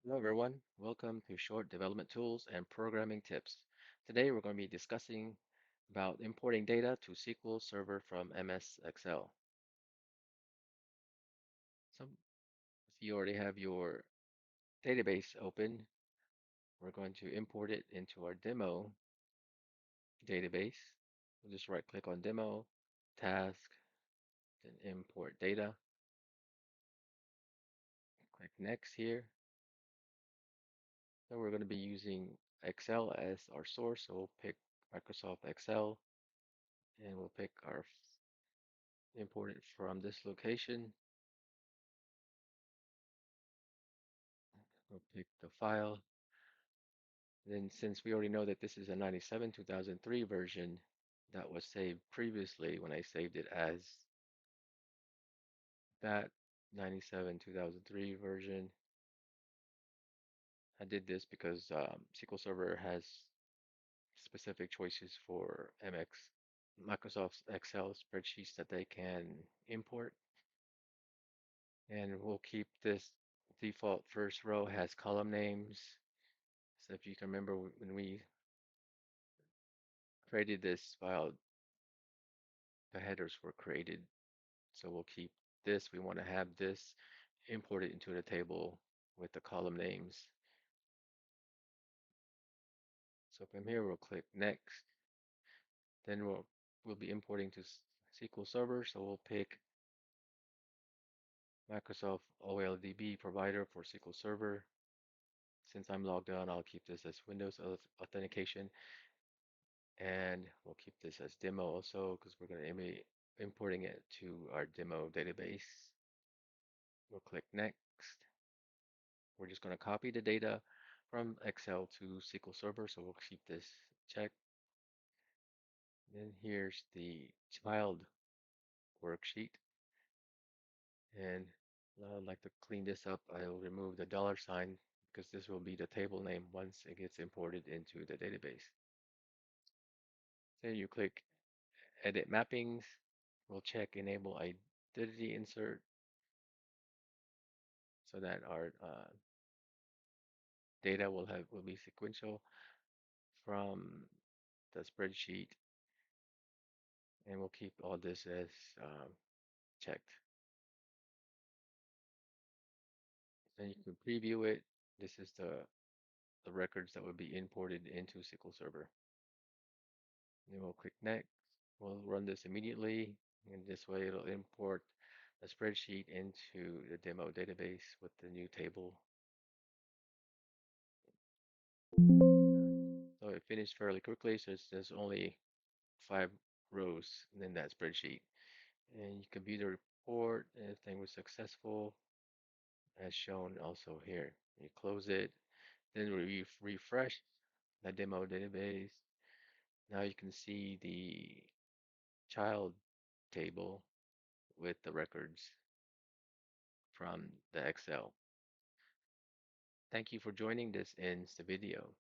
Hello everyone, welcome to Short Development Tools and Programming Tips. Today we're going to be discussing about importing data to SQL Server from MS Excel. So if you already have your database open, we're going to import it into our demo database. We'll just right click on demo, task, then import data. Click next here. So we're going to be using Excel as our source, so we'll pick Microsoft Excel and we'll pick our import it from this location. We'll pick the file. Then since we already know that this is a 97 2003 version that was saved previously when I saved it as that 97 2003 version, I did this because SQL Server has specific choices for Microsoft Excel spreadsheets that they can import. And we'll keep this default first row has column names. So if you can remember when we created this file, the headers were created. So we'll keep this. We want to have this imported into the table with the column names. So from here, we'll click next. Then we'll be importing to SQL Server. So we'll pick Microsoft OLDB provider for SQL Server. Since I'm logged on, I'll keep this as Windows authentication. And we'll keep this as demo also because we're going to be importing it to our demo database. We'll click next. We're just going to copy the data from Excel to SQL Server, so we'll keep this checked. Then here's the child worksheet. And I'd like to clean this up. I'll remove the $sign because this will be the table name once it gets imported into the database. Then you click Edit Mappings. We'll check Enable Identity Insert so that our data will be sequential from the spreadsheet, and we'll keep all this as checked. Then you can preview it. This is the records that will be imported into SQL Server. Then we'll click next. We'll run this immediately, and this way it'll import the spreadsheet into the demo database with the new table. So it finished fairly quickly, so there's only 5 rows in that spreadsheet. And you can view the report, everything was successful, as shown also here. You close it, then we refresh the demo database. Now you can see the child table with the records from the Excel. Thank you for joining. This ends the video.